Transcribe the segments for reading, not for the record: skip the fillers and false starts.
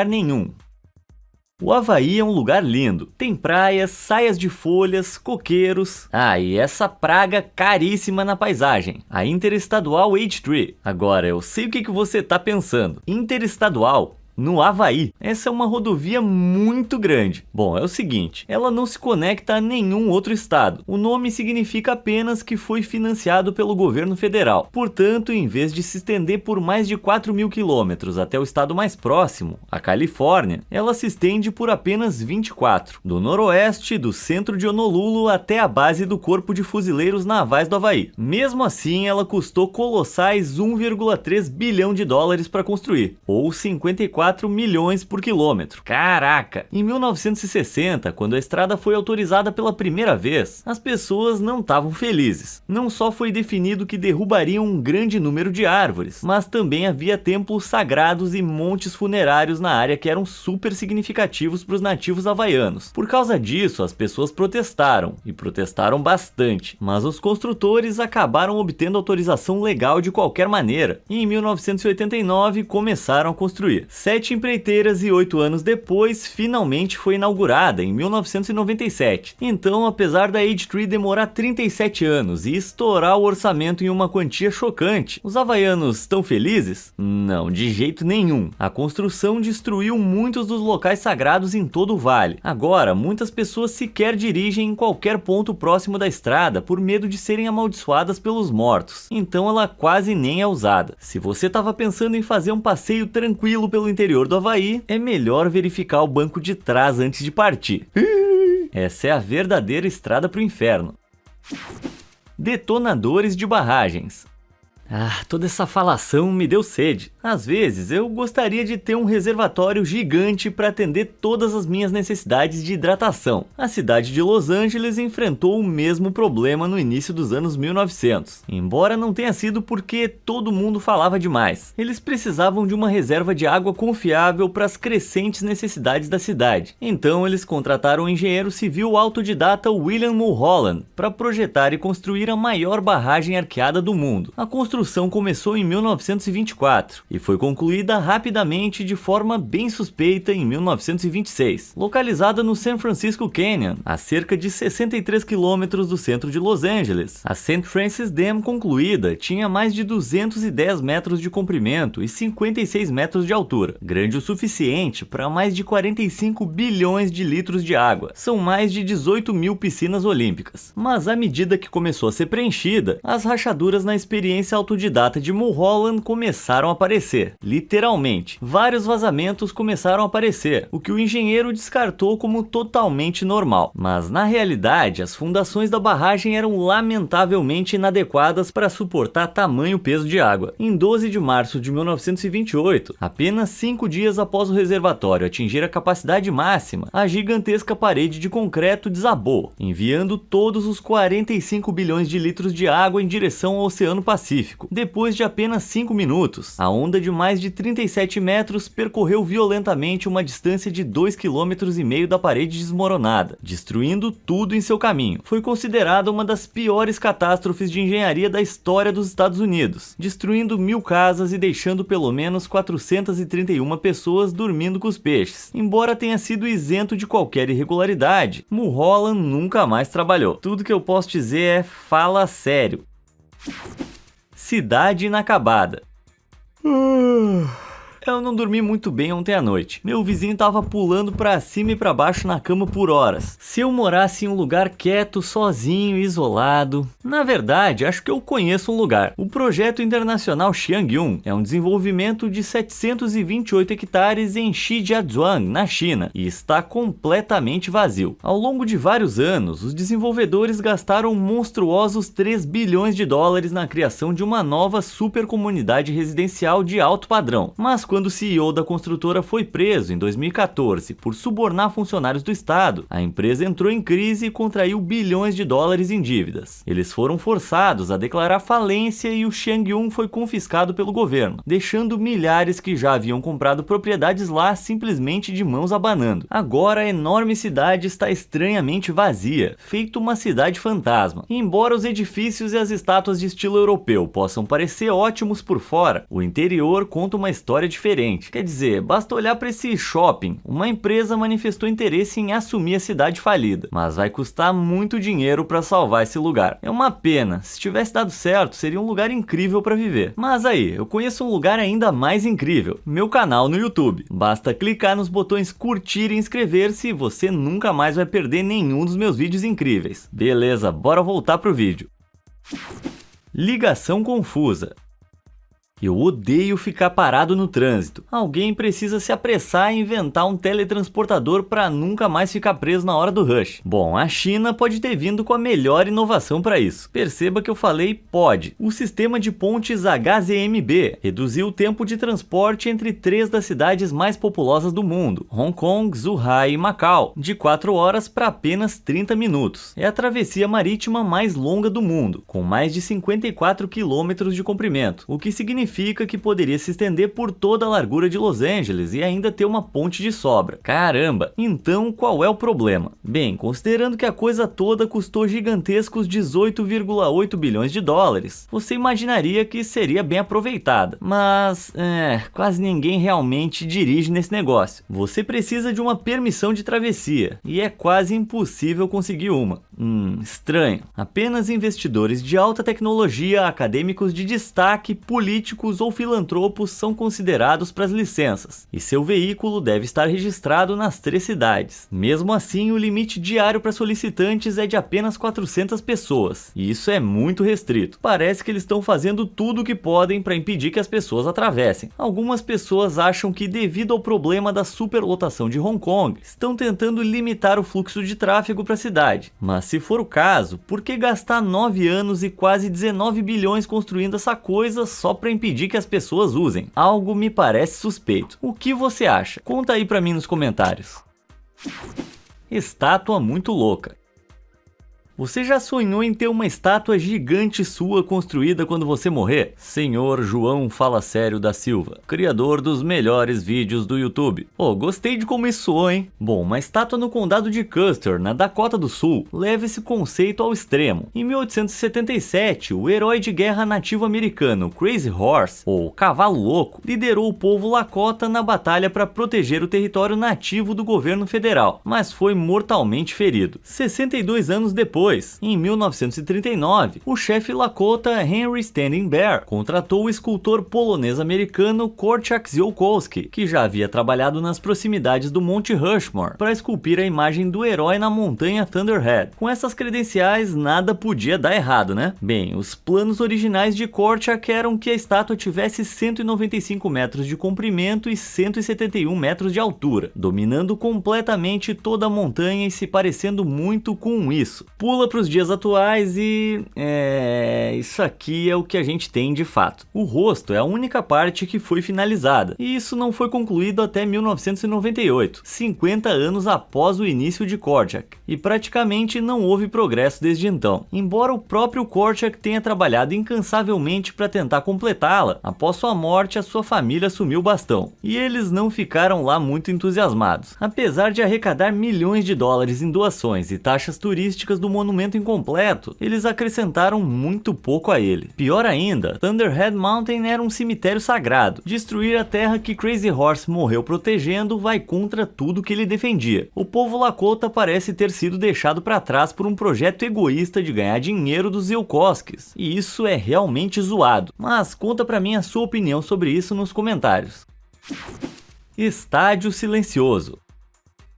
nenhum. O Havaí é um lugar lindo. Tem praias, saias de folhas, coqueiros. E essa praga caríssima na paisagem, a Interestadual H3. Agora, eu sei o que você tá pensando. Interestadual? No Havaí. Essa é uma rodovia muito grande. Bom, é o seguinte, ela não se conecta a nenhum outro estado. O nome significa apenas que foi financiado pelo governo federal. Portanto, em vez de se estender por mais de 4.000 quilômetros até o estado mais próximo, a Califórnia, ela se estende por apenas 24, do noroeste do centro de Honolulu até a base do Corpo de Fuzileiros Navais do Havaí. Mesmo assim, ela custou colossais 1,3 bilhão de dólares para construir, ou 54 milhões por quilômetro. Caraca! Em 1960, quando a estrada foi autorizada pela primeira vez, as pessoas não estavam felizes. Não só foi definido que derrubariam um grande número de árvores, mas também havia templos sagrados e montes funerários na área que eram super significativos para os nativos havaianos. Por causa disso, as pessoas protestaram, e protestaram bastante, mas os construtores acabaram obtendo autorização legal de qualquer maneira, e em 1989 começaram a construir. 7 empreiteiras e 8 anos depois, finalmente foi inaugurada, em 1997. Então, apesar da H3 demorar 37 anos e estourar o orçamento em uma quantia chocante, os havaianos estão felizes? Não, de jeito nenhum. A construção destruiu muitos dos locais sagrados em todo o vale. Agora, muitas pessoas sequer dirigem em qualquer ponto próximo da estrada por medo de serem amaldiçoadas pelos mortos. Então ela quase nem é usada. Se você estava pensando em fazer um passeio tranquilo pelo interior do Havaí, é melhor verificar o banco de trás antes de partir. Essa é a verdadeira estrada para o inferno. Detonadores de barragens. Toda essa falação me deu sede. Às vezes, eu gostaria de ter um reservatório gigante para atender todas as minhas necessidades de hidratação. A cidade de Los Angeles enfrentou o mesmo problema no início dos anos 1900. Embora não tenha sido porque todo mundo falava demais. Eles precisavam de uma reserva de água confiável para as crescentes necessidades da cidade. Então, eles contrataram o engenheiro civil autodidata William Mulholland para projetar e construir a maior barragem arqueada do mundo. A construção começou em 1924 e foi concluída rapidamente de forma bem suspeita em 1926. Localizada no San Francisco Canyon, a cerca de 63 quilômetros do centro de Los Angeles, a St. Francis Dam concluída tinha mais de 210 metros de comprimento e 56 metros de altura, grande o suficiente para mais de 45 bilhões de litros de água. São mais de 18 mil piscinas olímpicas. Mas à medida que começou a ser preenchida, as rachaduras na experiência autodidata de Mulholland começaram a aparecer. Literalmente, vários vazamentos começaram a aparecer, o que o engenheiro descartou como totalmente normal. Mas na realidade, as fundações da barragem eram lamentavelmente inadequadas para suportar tamanho peso de água. Em 12 de março de 1928, apenas 5 dias após o reservatório atingir a capacidade máxima, a gigantesca parede de concreto desabou, enviando todos os 45 bilhões de litros de água em direção ao Oceano Pacífico. Depois de apenas 5 minutos, a onda de mais de 37 metros percorreu violentamente uma distância de 2,5 km da parede desmoronada, destruindo tudo em seu caminho. Foi considerada uma das piores catástrofes de engenharia da história dos Estados Unidos, destruindo 1.000 casas e deixando pelo menos 431 pessoas dormindo com os peixes. Embora tenha sido isento de qualquer irregularidade, Mulholland nunca mais trabalhou. Tudo que eu posso dizer é fala sério. Cidade inacabada. Eu não dormi muito bem ontem à noite. Meu vizinho tava pulando pra cima e pra baixo na cama por horas. Se eu morasse em um lugar quieto, sozinho, isolado... Na verdade, acho que eu conheço um lugar. O Projeto Internacional Xiangyun é um desenvolvimento de 728 hectares em Shijiazhuang, na China, e está completamente vazio. Ao longo de vários anos, os desenvolvedores gastaram monstruosos 3 bilhões de dólares na criação de uma nova supercomunidade residencial de alto padrão. Mas quando o CEO da construtora foi preso em 2014 por subornar funcionários do estado, a empresa entrou em crise e contraiu bilhões de dólares em dívidas. Eles foram forçados a declarar falência e o Xiangyun foi confiscado pelo governo, deixando milhares que já haviam comprado propriedades lá simplesmente de mãos abanando. Agora a enorme cidade está estranhamente vazia, feito uma cidade fantasma. E embora os edifícios e as estátuas de estilo europeu possam parecer ótimos por fora, o interior conta uma história diferente. diferente. Quer dizer, basta olhar para esse shopping. Uma empresa manifestou interesse em assumir a cidade falida, mas vai custar muito dinheiro para salvar esse lugar. É uma pena, se tivesse dado certo, seria um lugar incrível para viver. Mas aí, eu conheço um lugar ainda mais incrível, meu canal no YouTube. Basta clicar nos botões curtir e inscrever-se e você nunca mais vai perder nenhum dos meus vídeos incríveis. Beleza, bora voltar pro vídeo. Ligação confusa. Eu odeio ficar parado no trânsito. Alguém precisa se apressar e inventar um teletransportador para nunca mais ficar preso na hora do rush. Bom, a China pode ter vindo com a melhor inovação para isso. Perceba que eu falei pode. O sistema de pontes HZMB reduziu o tempo de transporte entre 3 das cidades mais populosas do mundo, Hong Kong, Zhuhai e Macau, de 4 horas para apenas 30 minutos. É a travessia marítima mais longa do mundo, com mais de 54 quilômetros de comprimento, o que significa que poderia se estender por toda a largura de Los Angeles e ainda ter uma ponte de sobra. Caramba! Então qual é o problema? Bem, considerando que a coisa toda custou gigantescos 18,8 bilhões de dólares, você imaginaria que seria bem aproveitada. Mas, quase ninguém realmente dirige nesse negócio. Você precisa de uma permissão de travessia e é quase impossível conseguir uma. Estranho. Apenas investidores de alta tecnologia, acadêmicos de destaque, políticos ou filantropos são considerados para as licenças, e seu veículo deve estar registrado nas 3 cidades. Mesmo assim, o limite diário para solicitantes é de apenas 400 pessoas, e isso é muito restrito. Parece que eles estão fazendo tudo o que podem para impedir que as pessoas atravessem. Algumas pessoas acham que, devido ao problema da superlotação de Hong Kong, estão tentando limitar o fluxo de tráfego para a cidade. Mas se for o caso, por que gastar 9 anos e quase 19 bilhões construindo essa coisa só para impedir que as pessoas usem? Algo me parece suspeito. O que você acha? Conta aí pra mim nos comentários. Estátua muito louca. Você já sonhou em ter uma estátua gigante sua construída quando você morrer? Senhor João Fala Sério da Silva, criador dos melhores vídeos do YouTube. Gostei de como isso soou, hein? Bom, uma estátua no condado de Custer, na Dakota do Sul, leva esse conceito ao extremo. Em 1877, o herói de guerra nativo americano Crazy Horse, ou Cavalo Louco, liderou o povo Lakota na batalha para proteger o território nativo do governo federal, mas foi mortalmente ferido. 62 anos depois, em 1939, o chefe Lakota Henry Standing Bear contratou o escultor polonês-americano Korczak Ziolkowski, que já havia trabalhado nas proximidades do Monte Rushmore, para esculpir a imagem do herói na montanha Thunderhead. Com essas credenciais, nada podia dar errado, né? Bem, os planos originais de Korczak eram que a estátua tivesse 195 metros de comprimento e 171 metros de altura, dominando completamente toda a montanha e se parecendo muito com isso. Pula para os dias atuais e... isso aqui é o que a gente tem de fato. O rosto é a única parte que foi finalizada, e isso não foi concluído até 1998, 50 anos após o início de Korczak, e praticamente não houve progresso desde então. Embora o próprio Korczak tenha trabalhado incansavelmente para tentar completá-la, após sua morte a sua família assumiu o bastão, e eles não ficaram lá muito entusiasmados. Apesar de arrecadar milhões de dólares em doações e taxas turísticas do monumento incompleto, eles acrescentaram muito pouco a ele. Pior ainda, Thunderhead Mountain era um cemitério sagrado. Destruir a terra que Crazy Horse morreu protegendo vai contra tudo que ele defendia. O povo Lakota parece ter sido deixado para trás por um projeto egoísta de ganhar dinheiro dos Ziolkowskis, e isso é realmente zoado. Mas conta pra mim a sua opinião sobre isso nos comentários. Estádio silencioso.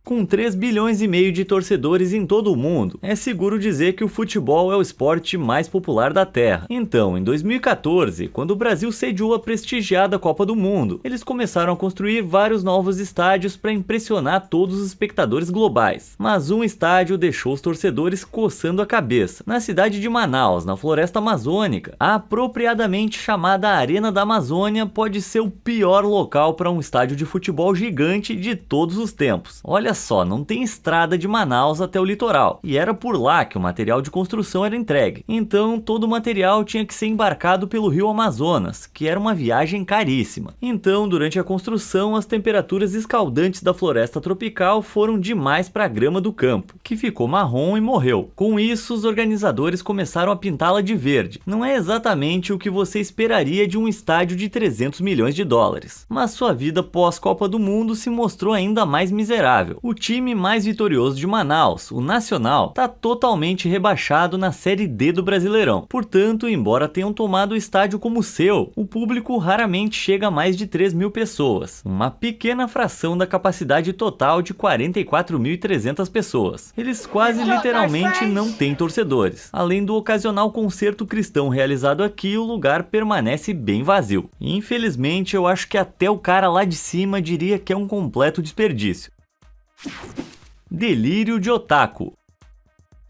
Com 3 bilhões e meio de torcedores em todo o mundo, é seguro dizer que o futebol é o esporte mais popular da Terra. Então, em 2014, quando o Brasil sediou a prestigiada Copa do Mundo, eles começaram a construir vários novos estádios para impressionar todos os espectadores globais. Mas um estádio deixou os torcedores coçando a cabeça. Na cidade de Manaus, na floresta amazônica, a apropriadamente chamada Arena da Amazônia pode ser o pior local para um estádio de futebol gigante de todos os tempos. Olha olha só, não tem estrada de Manaus até o litoral, e era por lá que o material de construção era entregue. Então todo o material tinha que ser embarcado pelo rio Amazonas, que era uma viagem caríssima. Então, durante a construção, as temperaturas escaldantes da floresta tropical foram demais para a grama do campo, que ficou marrom e morreu. Com isso, os organizadores começaram a pintá-la de verde. Não é exatamente o que você esperaria de um estádio de 300 milhões de dólares, mas sua vida pós-Copa do Mundo se mostrou ainda mais miserável. O time mais vitorioso de Manaus, o Nacional, está totalmente rebaixado na Série D do Brasileirão. Portanto, embora tenham tomado o estádio como seu, o público raramente chega a mais de 3 mil pessoas, uma pequena fração da capacidade total de 44.300 pessoas. Eles quase literalmente não têm torcedores. Além do ocasional concerto cristão realizado aqui, o lugar permanece bem vazio. Infelizmente, eu acho que até o cara lá de cima diria que é um completo desperdício. Delírio de otaku.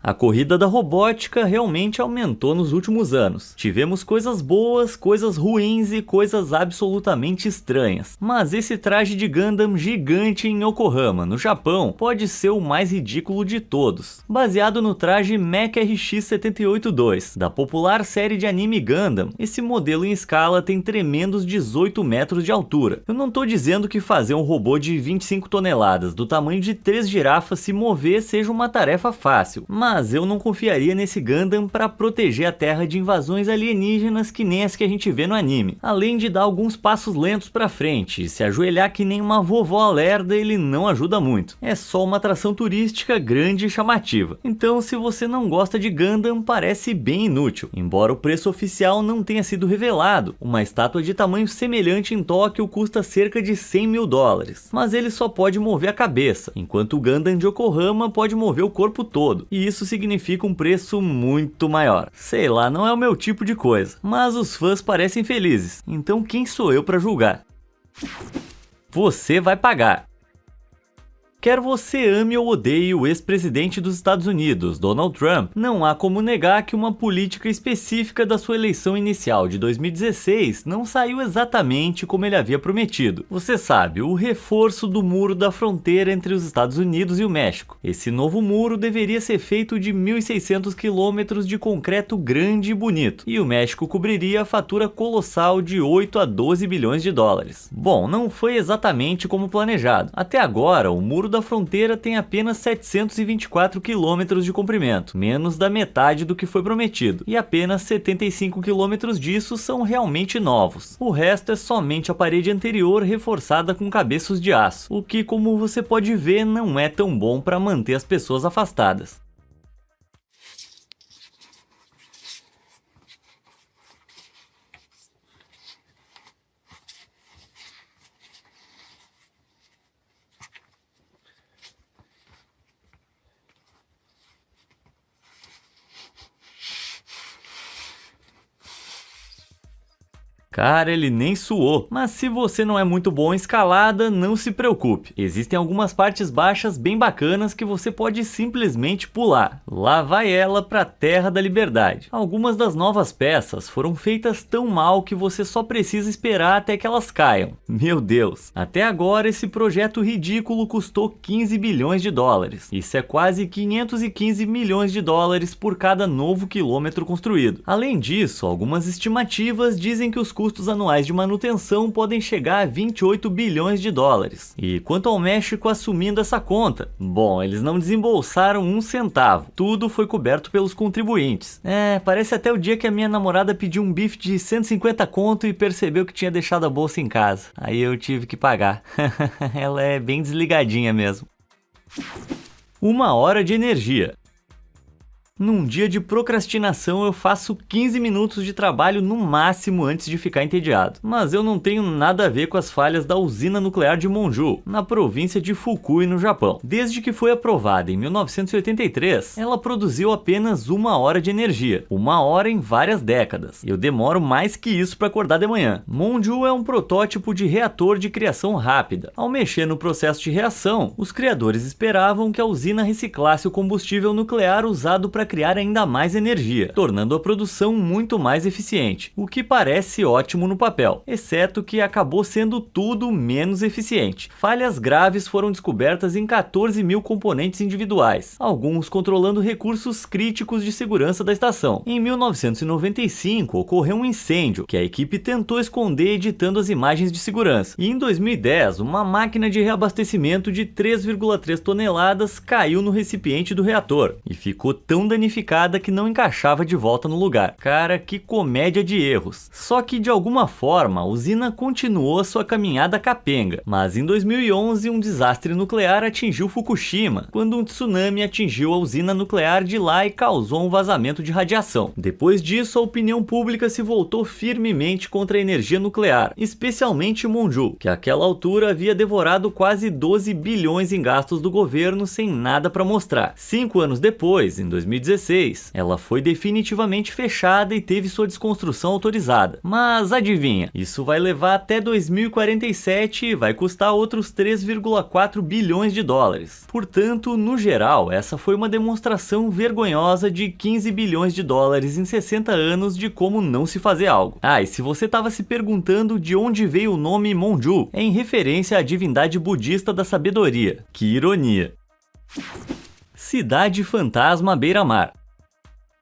A corrida da robótica realmente aumentou nos últimos anos. Tivemos coisas boas, coisas ruins e coisas absolutamente estranhas. Mas esse traje de Gundam gigante em Yokohama, no Japão, pode ser o mais ridículo de todos. Baseado no traje Mech RX-78-2, da popular série de anime Gundam, esse modelo em escala tem tremendos 18 metros de altura. Eu não tô dizendo que fazer um robô de 25 toneladas, do tamanho de 3 girafas se mover seja uma tarefa fácil, mas eu não confiaria nesse Gundam para proteger a Terra de invasões alienígenas que nem as que a gente vê no anime. Além de dar alguns passos lentos para frente e se ajoelhar que nem uma vovó lerda, ele não ajuda muito. É só uma atração turística grande e chamativa. Então, se você não gosta de Gundam, parece bem inútil. Embora o preço oficial não tenha sido revelado, uma estátua de tamanho semelhante em Tóquio custa cerca de 100 mil dólares. Mas ele só pode mover a cabeça, enquanto o Gundam de Yokohama pode mover o corpo todo. E isso significa um preço muito maior. Sei lá, não é o meu tipo de coisa, mas os fãs parecem felizes, então quem sou eu para julgar? Você vai pagar. Quer você ame ou odeie o ex-presidente dos Estados Unidos, Donald Trump, não há como negar que uma política específica da sua eleição inicial de 2016 não saiu exatamente como ele havia prometido. Você sabe, o reforço do muro da fronteira entre os Estados Unidos e o México. Esse novo muro deveria ser feito de 1.600 quilômetros de concreto grande e bonito, e o México cobriria a fatura colossal de 8 a 12 bilhões de dólares. Bom, não foi exatamente como planejado. Até agora, o muro da fronteira tem apenas 724 quilômetros de comprimento, menos da metade do que foi prometido, e apenas 75 quilômetros disso são realmente novos. O resto é somente a parede anterior reforçada com cabeços de aço, o que, como você pode ver, não é tão bom para manter as pessoas afastadas. Cara, ele nem suou. Mas se você não é muito bom em escalada, não se preocupe. Existem algumas partes baixas bem bacanas que você pode simplesmente pular. Lá vai ela pra Terra da Liberdade. Algumas das novas peças foram feitas tão mal que você só precisa esperar até que elas caiam. Meu Deus. Até agora esse projeto ridículo custou 15 bilhões de dólares. Isso é quase 515 milhões de dólares por cada novo quilômetro construído. Além disso, algumas estimativas dizem que os custos anuais de manutenção podem chegar a 28 bilhões de dólares. E quanto ao México assumindo essa conta? Bom, eles não desembolsaram um centavo. Tudo foi coberto pelos contribuintes. Parece até o dia que a minha namorada pediu um bife de 150 conto e percebeu que tinha deixado a bolsa em casa. Aí eu tive que pagar. Ela é bem desligadinha mesmo. 1 hora de energia. Num dia de procrastinação eu faço 15 minutos de trabalho no máximo antes de ficar entediado. Mas eu não tenho nada a ver com as falhas da usina nuclear de Monju, na província de Fukui, no Japão. Desde que foi aprovada em 1983, ela produziu apenas 1 hora de energia. 1 hora em várias décadas. Eu demoro mais que isso para acordar de manhã. Monju é um protótipo de reator de criação rápida. Ao mexer no processo de reação, os criadores esperavam que a usina reciclasse o combustível nuclear usado para para criar ainda mais energia, tornando a produção muito mais eficiente, o que parece ótimo no papel, exceto que acabou sendo tudo menos eficiente. Falhas graves foram descobertas em 14 mil componentes individuais, alguns controlando recursos críticos de segurança da estação. Em 1995, ocorreu um incêndio, que a equipe tentou esconder editando as imagens de segurança. E em 2010, uma máquina de reabastecimento de 3,3 toneladas caiu no recipiente do reator e ficou tão danificada que não encaixava de volta no lugar. Cara, que comédia de erros. Só que de alguma forma a usina continuou a sua caminhada capenga, mas em 2011 um desastre nuclear atingiu Fukushima, quando um tsunami atingiu a usina nuclear de lá e causou um vazamento de radiação. Depois disso, a opinião pública se voltou firmemente contra a energia nuclear, especialmente Monju, que àquela altura havia devorado quase 12 bilhões em gastos do governo sem nada para mostrar. 5 anos depois, em 2016, ela foi definitivamente fechada e teve sua desconstrução autorizada. Mas adivinha, isso vai levar até 2047 e vai custar outros 3,4 bilhões de dólares. Portanto, no geral, essa foi uma demonstração vergonhosa de 15 bilhões de dólares em 60 anos de como não se fazer algo. Ah, e se você estava se perguntando de onde veio o nome Monju, é em referência à divindade budista da sabedoria. Que ironia! Cidade Fantasma à beira-mar.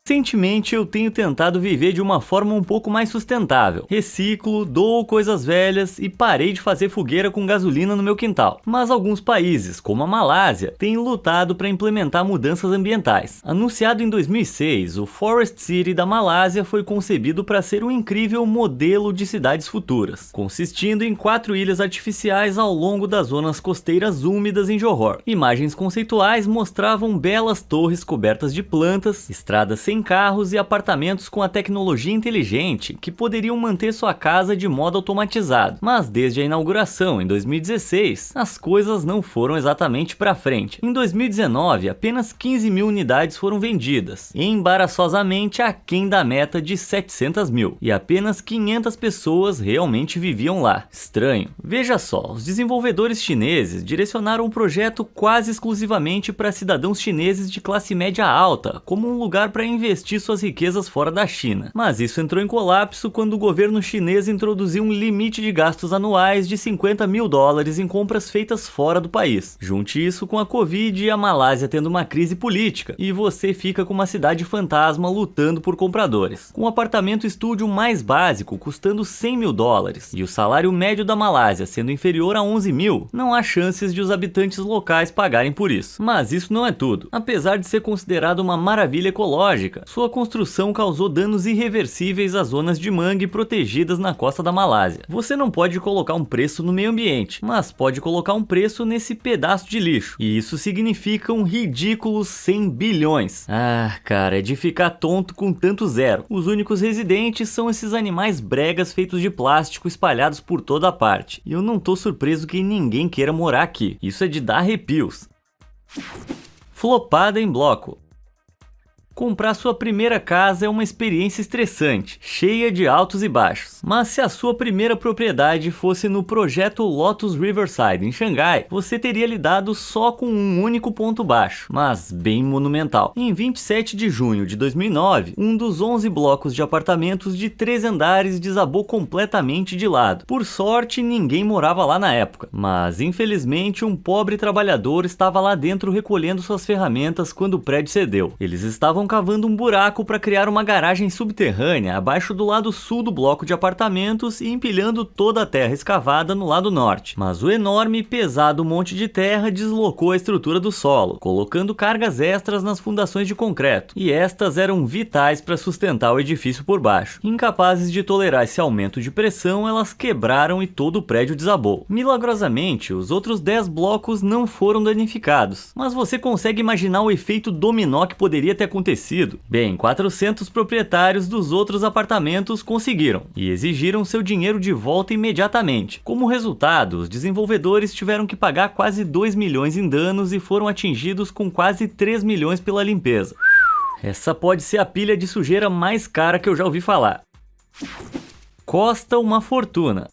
Recentemente eu tenho tentado viver de uma forma um pouco mais sustentável. Reciclo, dou coisas velhas e parei de fazer fogueira com gasolina no meu quintal. Mas alguns países, como a Malásia, têm lutado para implementar mudanças ambientais. Anunciado em 2006, o Forest City da Malásia foi concebido para ser um incrível modelo de cidades futuras, consistindo em 4 ilhas artificiais ao longo das zonas costeiras úmidas em Johor. Imagens conceituais mostravam belas torres cobertas de plantas, estradas sem carros e apartamentos com a tecnologia inteligente que poderiam manter sua casa de modo automatizado. Mas desde a inauguração em 2016, as coisas não foram exatamente para frente. Em 2019, apenas 15 mil unidades foram vendidas, embaraçosamente aquém da meta de 700 mil, e apenas 500 pessoas realmente viviam lá. Estranho. Veja só, os desenvolvedores chineses direcionaram o projeto quase exclusivamente para cidadãos chineses de classe média alta, como um lugar para investir suas riquezas fora da China. Mas isso entrou em colapso quando o governo chinês introduziu um limite de gastos anuais de 50 mil dólares em compras feitas fora do país. Junte isso com a Covid e a Malásia tendo uma crise política, e você fica com uma cidade fantasma lutando por compradores. Com o apartamento estúdio mais básico custando 100 mil dólares e o salário médio da Malásia sendo inferior a 11 mil, não há chances de os habitantes locais pagarem por isso. Mas isso não é tudo. Apesar de ser considerado uma maravilha ecológica, sua construção causou danos irreversíveis às zonas de mangue protegidas na costa da Malásia. Você não pode colocar um preço no meio ambiente, mas pode colocar um preço nesse pedaço de lixo. E isso significa um ridículo 100 bilhões. Ah, cara, é de ficar tonto com tanto zero. Os únicos residentes são esses animais bregas feitos de plástico espalhados por toda a parte. E eu não tô surpreso que ninguém queira morar aqui. Isso é de dar arrepios. Flopada em bloco. Comprar sua primeira casa é uma experiência estressante, cheia de altos e baixos. Mas se a sua primeira propriedade fosse no projeto Lotus Riverside, em Xangai, você teria lidado só com um único ponto baixo, mas bem monumental. Em 27 de junho de 2009, um dos 11 blocos de apartamentos de 3 andares desabou completamente de lado. Por sorte, ninguém morava lá na época, mas infelizmente um pobre trabalhador estava lá dentro recolhendo suas ferramentas quando o prédio cedeu. Eles estavam cavando um buraco para criar uma garagem subterrânea abaixo do lado sul do bloco de apartamentos e empilhando toda a terra escavada no lado norte. Mas o enorme e pesado monte de terra deslocou a estrutura do solo, colocando cargas extras nas fundações de concreto, e estas eram vitais para sustentar o edifício por baixo. Incapazes de tolerar esse aumento de pressão, elas quebraram e todo o prédio desabou. Milagrosamente, os outros 10 blocos não foram danificados, mas você consegue imaginar o efeito dominó que poderia ter acontecido? Bem, 400 proprietários dos outros apartamentos conseguiram e exigiram seu dinheiro de volta imediatamente. Como resultado, os desenvolvedores tiveram que pagar quase 2 milhões em danos e foram atingidos com quase 3 milhões pela limpeza. Essa pode ser a pilha de sujeira mais cara que eu já ouvi falar. Costa uma fortuna.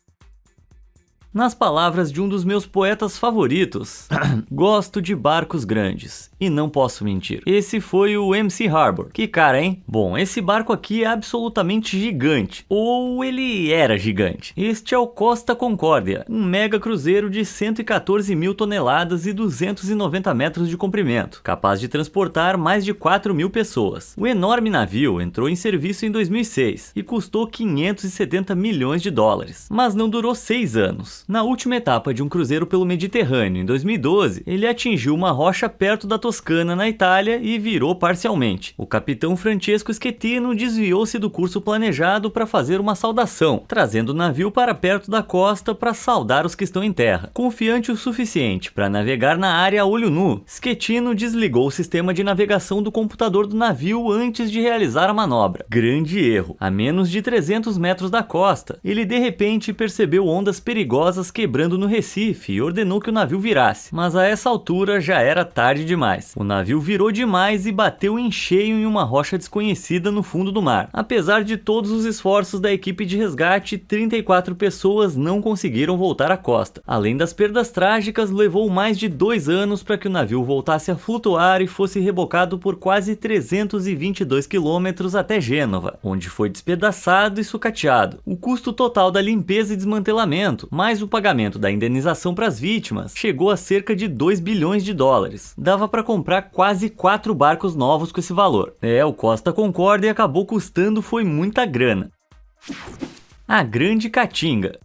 Nas palavras de um dos meus poetas favoritos, gosto de barcos grandes, e não posso mentir. Esse foi o MC Harbor. Que cara, hein? Bom, esse barco aqui é absolutamente gigante, ou ele era gigante. Este é o Costa Concordia, um mega cruzeiro de 114 mil toneladas e 290 metros de comprimento, capaz de transportar mais de 4 mil pessoas. O enorme navio entrou em serviço em 2006 e custou 570 milhões de dólares, mas não durou 6 anos. Na última etapa de um cruzeiro pelo Mediterrâneo, em 2012, ele atingiu uma rocha perto da Toscana, na Itália, e virou parcialmente. O capitão Francesco Schettino desviou-se do curso planejado para fazer uma saudação, trazendo o navio para perto da costa para saudar os que estão em terra. Confiante o suficiente para navegar na área a olho nu, Schettino desligou o sistema de navegação do computador do navio antes de realizar a manobra. Grande erro. A menos de 300 metros da costa, ele de repente percebeu ondas perigosas quebrando no Recife e ordenou que o navio virasse, mas a essa altura já era tarde demais. O navio virou demais e bateu em cheio em uma rocha desconhecida no fundo do mar. Apesar de todos os esforços da equipe de resgate, 34 pessoas não conseguiram voltar à costa. Além das perdas trágicas, levou mais de 2 anos para que o navio voltasse a flutuar e fosse rebocado por quase 322 quilômetros até Gênova, onde foi despedaçado e sucateado. O custo total da limpeza e desmantelamento, mais o pagamento da indenização para as vítimas, chegou a cerca de 2 bilhões de dólares. Dava para comprar quase 4 barcos novos com esse valor. O Costa Concordia acabou custando foi muita grana. A Grande Caatinga.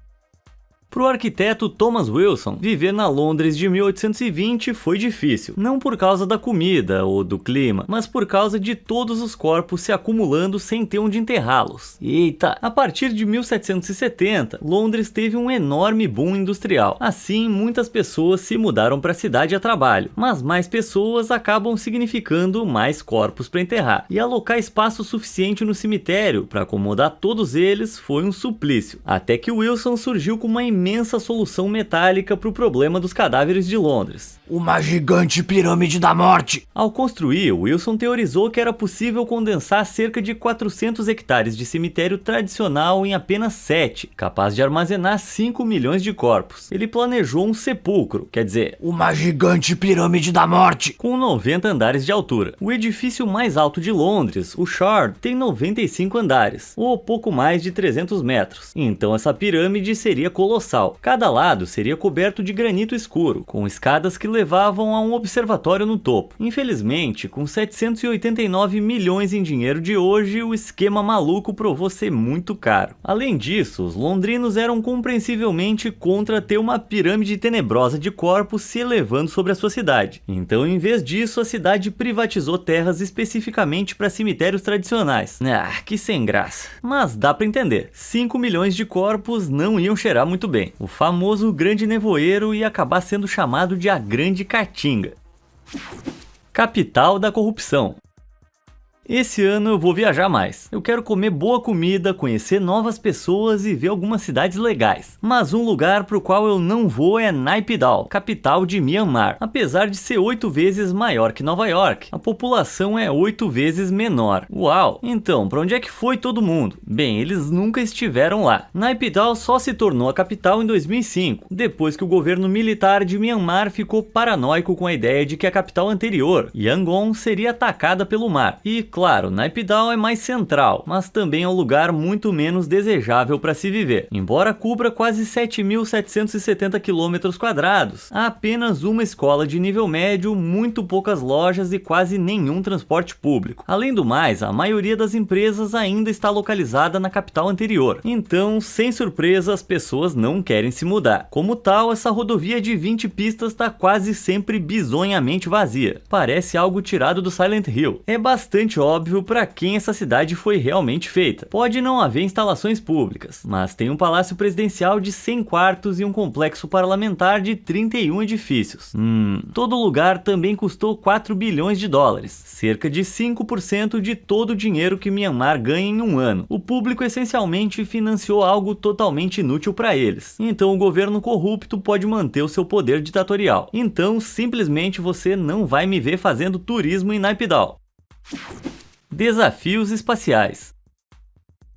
Para o arquiteto Thomas Wilson, viver na Londres de 1820 foi difícil, não por causa da comida ou do clima, mas por causa de todos os corpos se acumulando sem ter onde enterrá-los. Eita! A partir de 1770, Londres teve um enorme boom industrial. Assim, muitas pessoas se mudaram para a cidade a trabalho, mas mais pessoas acabam significando mais corpos para enterrar. E alocar espaço suficiente no cemitério para acomodar todos eles foi um suplício. Até que Wilson surgiu com uma imensa solução metálica para o problema dos cadáveres de Londres: uma gigante pirâmide da morte. Ao construir, Wilson teorizou que era possível condensar cerca de 400 hectares de cemitério tradicional em apenas 7, capaz de armazenar 5 milhões de corpos. Ele planejou um sepulcro, quer dizer, uma gigante pirâmide da morte, com 90 andares de altura. O edifício mais alto de Londres, o Shard, tem 95 andares, ou pouco mais de 300 metros. Então essa pirâmide seria colossal. Cada lado seria coberto de granito escuro, com escadas que levavam a um observatório no topo. Infelizmente, com 789 milhões em dinheiro de hoje, o esquema maluco provou ser muito caro. Além disso, os londrinos eram compreensivelmente contra ter uma pirâmide tenebrosa de corpos se elevando sobre a sua cidade. Então, em vez disso, a cidade privatizou terras especificamente para cemitérios tradicionais. Que sem graça. Mas dá para entender. 5 milhões de corpos não iam cheirar muito bem. O famoso Grande Nevoeiro ia acabar sendo chamado de a Grande Caatinga. Capital da corrupção. Esse ano eu vou viajar mais. Eu quero comer boa comida, conhecer novas pessoas e ver algumas cidades legais. Mas um lugar pro qual eu não vou é Naypyidaw, capital de Myanmar. Apesar de ser 8 vezes maior que Nova York, a população é 8 vezes menor. Uau! Então, pra onde é que foi todo mundo? Bem, eles nunca estiveram lá. Naypyidaw só se tornou a capital em 2005, depois que o governo militar de Myanmar ficou paranoico com a ideia de que a capital anterior, Yangon, seria atacada pelo mar. E claro, Naypyidaw é mais central, mas também é um lugar muito menos desejável para se viver. Embora cubra quase 7.770 km², há apenas uma escola de nível médio, muito poucas lojas e quase nenhum transporte público. Além do mais, a maioria das empresas ainda está localizada na capital anterior. Então, sem surpresa, as pessoas não querem se mudar. Como tal, essa rodovia de 20 pistas está quase sempre bizonhamente vazia. Parece algo tirado do Silent Hill. É bastante óbvio para quem essa cidade foi realmente feita. Pode não haver instalações públicas, mas tem um palácio presidencial de 100 quartos e um complexo parlamentar de 31 edifícios. Todo lugar também custou 4 bilhões de dólares, cerca de 5% de todo o dinheiro que Myanmar ganha em um ano. O público essencialmente financiou algo totalmente inútil para eles. Então o governo corrupto pode manter o seu poder ditatorial. Então simplesmente você não vai me ver fazendo turismo em Naypyidaw. Desafios espaciais.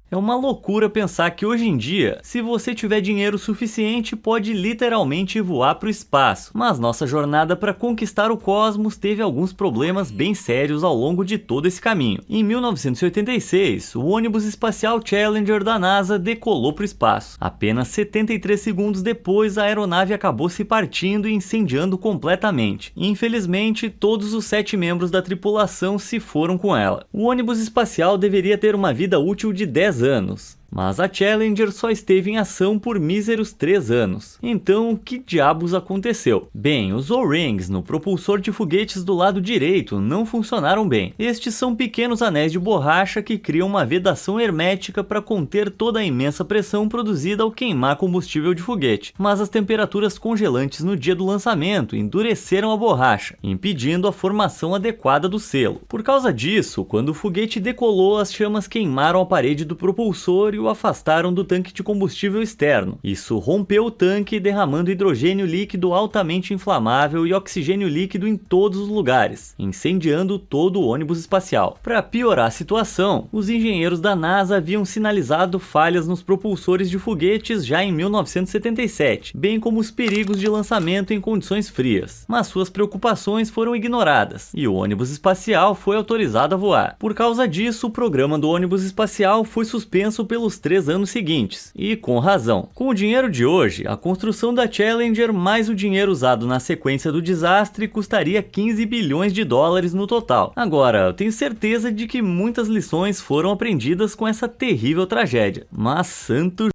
É uma loucura pensar que hoje em dia, se você tiver dinheiro suficiente, pode literalmente voar para o espaço. Mas nossa jornada para conquistar o cosmos teve alguns problemas bem sérios ao longo de todo esse caminho. Em 1986, o ônibus espacial Challenger da NASA decolou para o espaço. Apenas 73 segundos depois, a aeronave acabou se partindo e incendiando completamente. Infelizmente, todos os 7 membros da tripulação se foram com ela. O ônibus espacial deveria ter uma vida útil de 10 anos. Mas a Challenger só esteve em ação por míseros 3 anos. Então, o que diabos aconteceu? Bem, os O-rings no propulsor de foguetes do lado direito não funcionaram bem. Estes são pequenos anéis de borracha que criam uma vedação hermética para conter toda a imensa pressão produzida ao queimar combustível de foguete. Mas as temperaturas congelantes no dia do lançamento endureceram a borracha, impedindo a formação adequada do selo. Por causa disso, quando o foguete decolou, as chamas queimaram a parede do propulsor e o afastaram do tanque de combustível externo. Isso rompeu o tanque, derramando hidrogênio líquido altamente inflamável e oxigênio líquido em todos os lugares, incendiando todo o ônibus espacial. Para piorar a situação, os engenheiros da NASA haviam sinalizado falhas nos propulsores de foguetes já em 1977, bem como os perigos de lançamento em condições frias. Mas suas preocupações foram ignoradas, e o ônibus espacial foi autorizado a voar. Por causa disso, o programa do ônibus espacial foi suspenso pelos 3 anos seguintes, e com razão. Com o dinheiro de hoje, a construção da Challenger mais o dinheiro usado na sequência do desastre custaria 15 bilhões de dólares no total. Agora, eu tenho certeza de que muitas lições foram aprendidas com essa terrível tragédia, mas santo